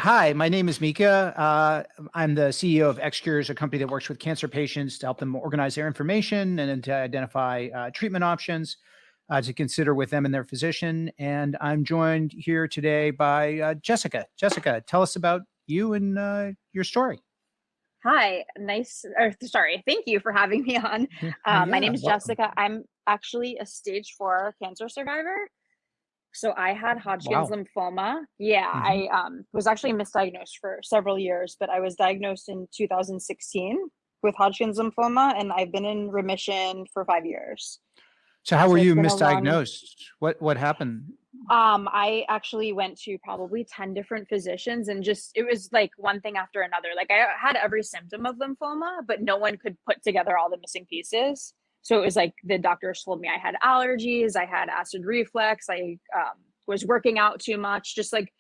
Hi, my name is Mika. I'm the CEO of XCures, a company that works with cancer patients to help them organize their information and then to identify treatment options to consider with them and their physician. And I'm joined here today by Jessica. Jessica, tell us about you and your story. Hi, thank you for having me on. My Yeah, name is welcome. Jessica. I'm actually a stage 4 cancer survivor. So I had Hodgkin's Wow. lymphoma. Yeah, Hmm. I was actually misdiagnosed for several years, but I was diagnosed in 2016 with Hodgkin's lymphoma, and I've been in remission for 5 years. So how were So it's you been a long. misdiagnosed? What happened? I actually went to probably 10 different physicians, and just it was like one thing after another. Like I had every symptom of lymphoma, but no one could put together all the missing pieces. So it was like the doctors told me I had allergies, I had acid reflux, I was working out too much, just like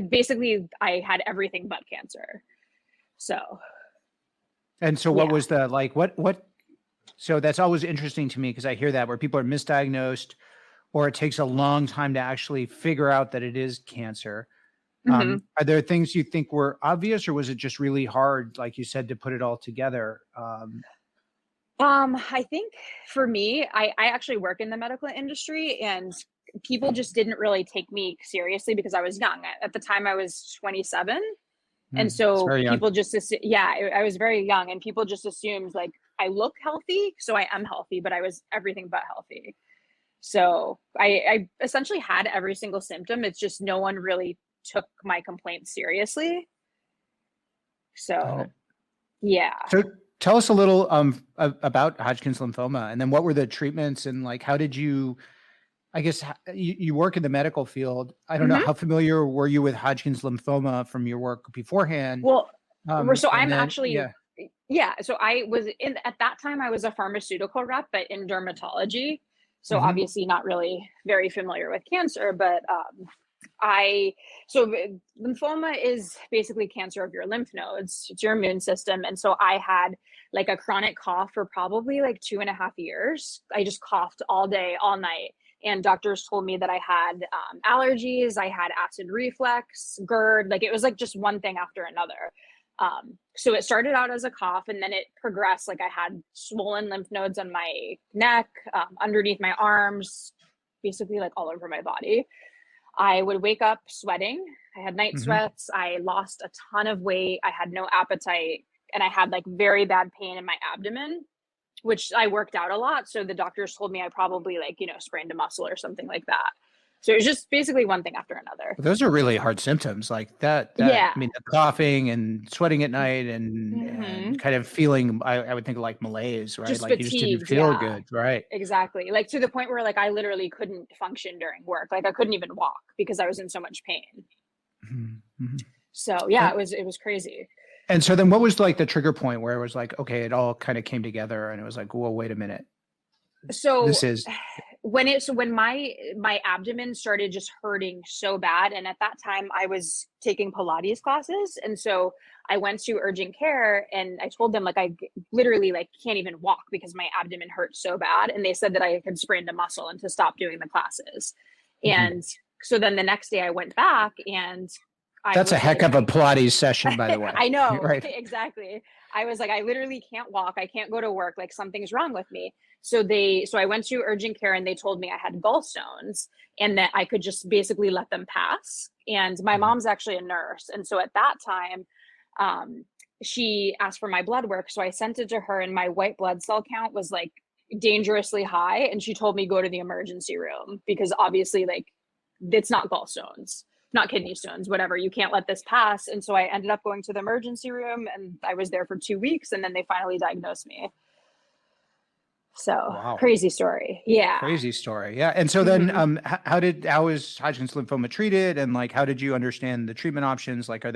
basically I had everything but cancer. So And so what yeah. was the like what so that's always interesting to me because I hear that where people are misdiagnosed or it takes a long time to actually figure out that it is cancer. Hmm. Are there things you think were obvious, or was it just really hard, like you said, to put it all together? I think for me, I actually work in the medical industry, and people just didn't really take me seriously because I was young. At the time, I was 27. And It's so very young. people just, yeah, I was very young, and people just assumed like I look healthy. So I am healthy, but I was everything but healthy. So I essentially had every single symptom. It's just no one really took my complaints seriously. Got So it. yeah. So tell us a little about Hodgkin's lymphoma, and then what were the treatments, and like how did you? I guess you work in the medical field. I don't know Hmm. how familiar were you with Hodgkin's lymphoma from your work beforehand, Well, so and I'm then actually, yeah. yeah. So I was in, at that time, I was a pharmaceutical rep, but in dermatology. So Hmm. obviously not really very familiar with cancer, but I, so lymphoma is basically cancer of your lymph nodes. It's your immune system. And so I had like a chronic cough for probably like 2.5 years. I just coughed all day, all night. And doctors told me that I had allergies, I had acid reflux, GERD, like it was like just one thing after another. So it started out as a cough, and then it progressed. Like I had swollen lymph nodes on my neck, underneath my arms, basically like all over my body. I would wake up sweating. I had night Hmm. sweats. I lost a ton of weight. I had no appetite, and I had like very bad pain in my abdomen, which I worked out a lot. So the doctors told me I probably like, sprained a muscle or something like that. So it was just basically one thing after another. Those are really hard symptoms like that. Yeah. I mean, the coughing and sweating at night and Hmm. kind of feeling. I would think of like malaise, right? Just Like you just didn't fatigued. feel Yeah. good, right? Exactly. Like to the point where like I literally couldn't function during work. Like I couldn't even walk because I was in so much pain. Mhm, mhm. So yeah, And it was crazy. and so then what was like the trigger point where it was like, okay, it all kind of came together and it was like, well, wait a minute. So This is when my abdomen started just hurting so bad, and at that time I was taking Pilates classes, and so I went to urgent care, and I told them like literally like can't even walk because my abdomen hurt so bad, and they said that I had sprained a muscle and to stop doing the classes. mhm. And so then the next day I went back, and I That's a was heck like, of a Pilates session, by the way. I know, Right. exactly. I was like, I literally can't walk. I can't go to work. Like something's wrong with me. So I went to urgent care, and they told me I had gallstones and that I could just basically let them pass. And my Mhm. mom's actually a nurse. And so at that time, um, she asked for my blood work. So I sent it to her, and my white blood cell count was like dangerously high. And she told me go to the emergency room because obviously like it's not gallstones, not kidney stones, whatever. You can't let this pass. And so I ended up going to the emergency room, and I was there for 2 weeks, and then they finally diagnosed me. So Wow. crazy story. Yeah. Crazy story. Yeah. And so then Hmm. how is Hodgkin's lymphoma treated? And like how did you understand the treatment options? Like are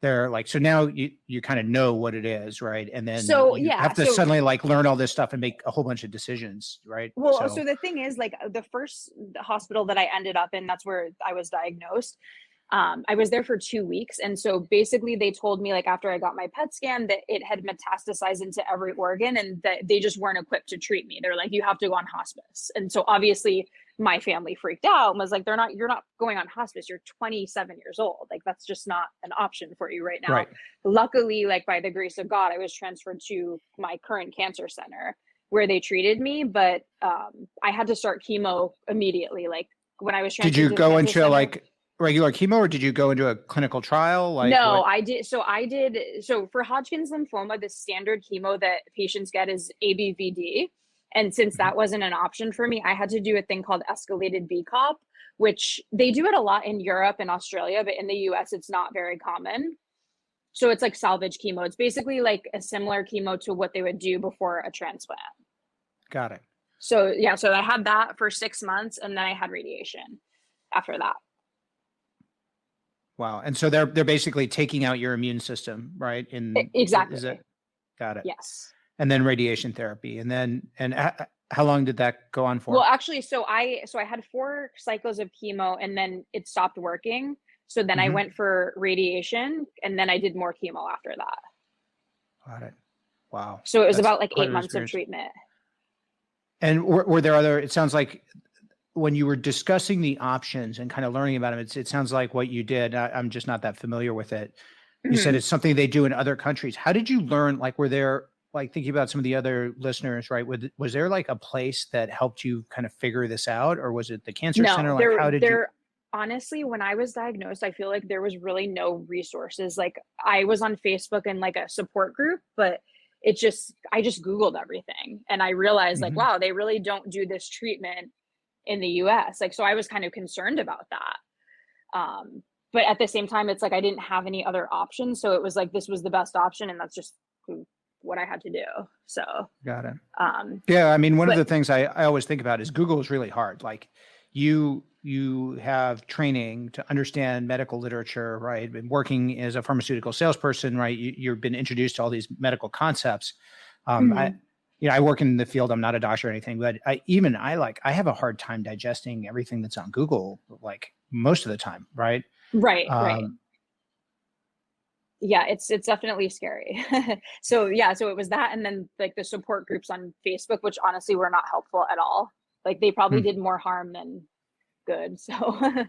there like so now you kind of know what it is, right? And then So you yeah. have to suddenly like learn all this stuff and make a whole bunch of decisions, right? So the thing is, like the first hospital that I ended up in, that's where I was diagnosed. I was there for 2 weeks. And so basically they told me, like, after I got my PET scan, that it had metastasized into every organ and that they just weren't equipped to treat me. They're like, you have to go on hospice. And so obviously my family freaked out and was like, you're not going on hospice. You're 27 years old. Like, that's just not an option for you right now. Right. Luckily, like, by the grace of God, I was transferred to my current cancer center where they treated me. But I had to start chemo immediately. Like, when I was transferred Did you to the go cancer into center, like regular chemo, or did you go into a clinical trial? Like no, what? I did. So for Hodgkin's lymphoma, the standard chemo that patients get is ABVD. And since Mhm. that wasn't an option for me, I had to do a thing called escalated BCOP, which they do it a lot in Europe and Australia, but in the US, it's not very common. So it's like salvage chemo. It's basically like a similar chemo to what they would do before a transplant. Got it. So yeah, so I had that for 6 months and then I had radiation after that. Wow. And so they're basically taking out your immune system, right? Exactly. Is it? Got it. Yes. And then radiation therapy, and then how long did that go on for? Well, actually, so I had 4 cycles of chemo and then it stopped working. So then I Mhm. went for radiation and then I did more chemo after that. Got it. Wow. So it was That's about like quite 8 an months of experience. treatment. And were there other, it sounds like when you were discussing the options and kind of learning about them, it sounds like what you did, I'm just not that familiar with it. You said Mhm. it's something they do in other countries. How did you learn, like, were there, like, thinking about some of the other listeners, right? Was there like a place that helped you kind of figure this out, or was it the cancer center? No, Like, how did you? there honestly, when I was diagnosed, I feel like there was really no resources. Like, I was on Facebook and like a support group, but I just Googled everything and I realized, like, Mhm. wow, they really don't do this treatment in the US. Like, so I was kind of concerned about that. But at the same time, it's like I didn't have any other options. So it was like this was the best option, and that's just what I had to do. So Got it. um Yeah, I mean, one of but the things I always think about is Google is really hard. Like, you have training to understand medical literature, right? And working as a pharmaceutical salesperson, right? You've been introduced to all these medical concepts. I, mhm. I work in the field. I'm not a doctor or anything, but I have a hard time digesting everything that's on Google, like most of the time, right? Right. Um, Yeah, it's definitely scary. So yeah, so it was that, and then like the support groups on Facebook, which honestly were not helpful at all. Like, they probably hmm. did more harm than good. So yeah.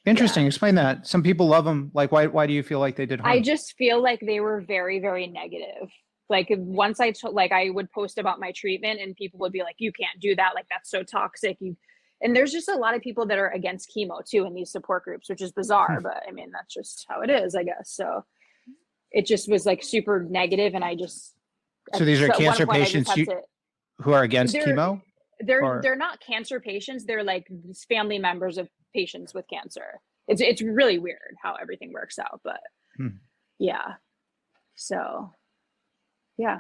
Interesting. Explain that. Some people love them. Like, why do you feel like they did I harm? just feel like they were very, very negative. Like, once like I would post about my treatment and people would be like, you can't do that. Like, that's so toxic. And there's just a lot of people that are against chemo too in these support groups, which is bizarre, but I mean, that's just how it is, I guess. So it just was like super negative, and So these are so at one cancer point I just patients had to, who are against they're chemo, or? they're not cancer patients. They're like family members of patients with cancer. It's really weird how everything works out, but Hmm. yeah. So yeah.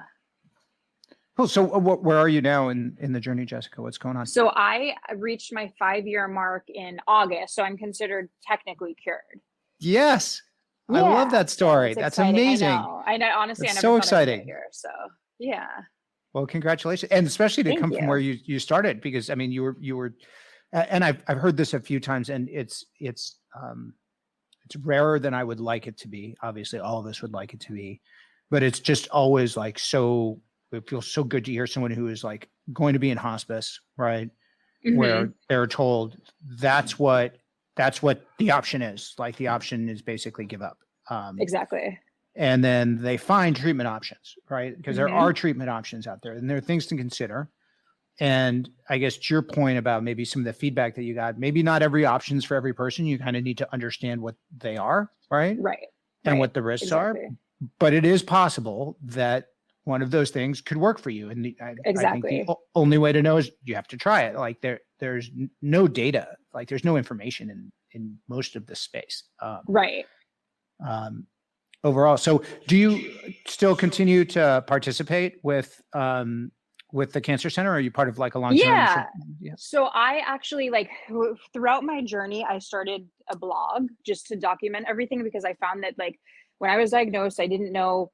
Oh, so where are you now in the journey, Jessica? What's going on? So I reached my 5-year mark in August, so I'm considered technically cured. Yes, I love Yeah, that so story. it's That's exciting. I amazing. know. I know. Honestly, I That's never so thought I'd get exciting. here. So yeah. Well, congratulations, and especially to Thank come from where you. you started, because I mean, you were, and I've heard this a few times, and it's rarer than I would like it to be. Obviously, all of us would like it to be, but it's just always like so. It feels so good to hear someone who is like going to be in hospice, right? Hmm. Where they're told that's what the option is. Like, the option is basically give up. Exactly. And then they find treatment options, right? Because there Hmm. are treatment options out there, and there are things to consider. And I guess to your point about maybe some of the feedback that you got, maybe not every option's for every person. You kind of need to understand what they are, right? Right. And Right. what the risks are. Exactly. But it is possible that one of those things could work for you. And I think the Exactly. only way to know is you have to try it. Like, there's no data, like there's no information in most of this space. Right. Um, Overall. So do you still continue to participate with the cancer center? Or are you part of like a long-term? Yeah. Yeah. So I actually, like, throughout my journey, I started a blog just to document everything, because I found that, like, when I was diagnosed, I didn't know,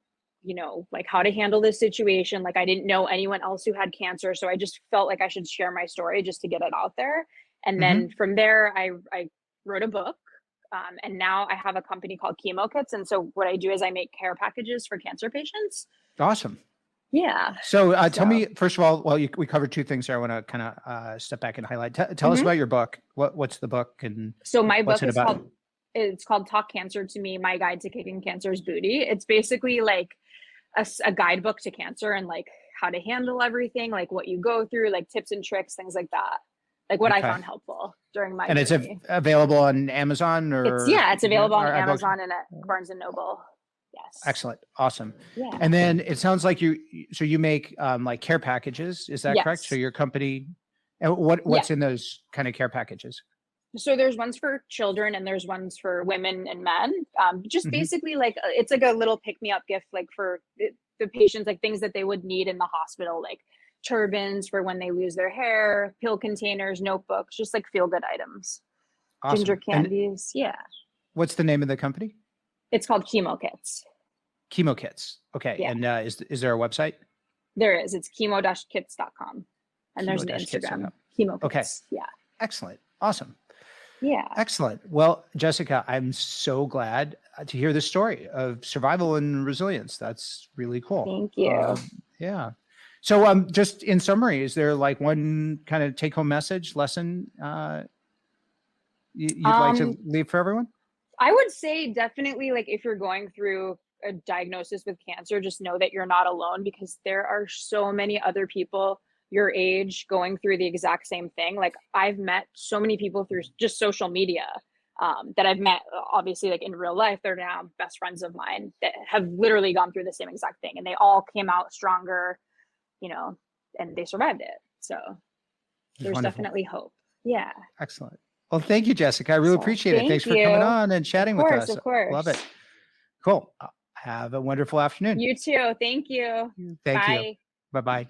like, how to handle this situation. Like, I didn't know anyone else who had cancer. So I just felt like I should share my story just to get it out there. And then Hmm. from there, I wrote a book. And now I have a company called Chemo Kits. And so what I do is I make care packages for cancer patients. Awesome. Yeah. So tell me, first of all, well, we covered two things there. I want to kind of step back and highlight. Tell us about your book. What's the book? And so my what's book it is about? it's called Talk Cancer to Me, My Guide to Kicking Cancer's Booty. It's basically like a guidebook to cancer and like how to handle everything, like what you go through, like tips and tricks, things like that. Like what I found helpful during my journey. It's available on Amazon it's available on Amazon and at Barnes and Noble. Yes. Excellent. Awesome. Yeah. And then it sounds like you make like care packages. Is that correct? So your company, and what's in those kind of care packages? So there's ones for children and there's ones for women and men. Just basically like, it's like a little pick-me-up gift, like for the patients, like things that they would need in the hospital, like turbans for when they lose their hair, pill containers, notebooks, just like feel-good items. Awesome. Ginger candies. And what's the name of the company? It's called Chemo Kits. Chemo Kits. Okay. Yeah. And is there a website? There is. It's chemo-kits.com. And there's an Instagram. Chemo Kits. Okay. Yeah. Excellent. Awesome. Yeah. Excellent. Well, Jessica, I'm so glad to hear the story of survival and resilience. That's really cool. Thank you. Yeah. So just in summary, is there like one kind of take home message lesson you'd like to leave for everyone? I would say definitely, like, if you're going through a diagnosis with cancer, just know that you're not alone, because there are so many other people your age going through the exact same thing. Like, I've met so many people through just social media that I've met, obviously, like in real life. They're now best friends of mine that have literally gone through the same exact thing, and they all came out stronger, and they survived it. So there's definitely hope. Yeah. Excellent. Well, thank you, Jessica. I really appreciate it. Thanks for coming on and chatting with us. Of course. Love it. Cool. Have a wonderful afternoon. You too. Thank you. Thank you. Bye-bye.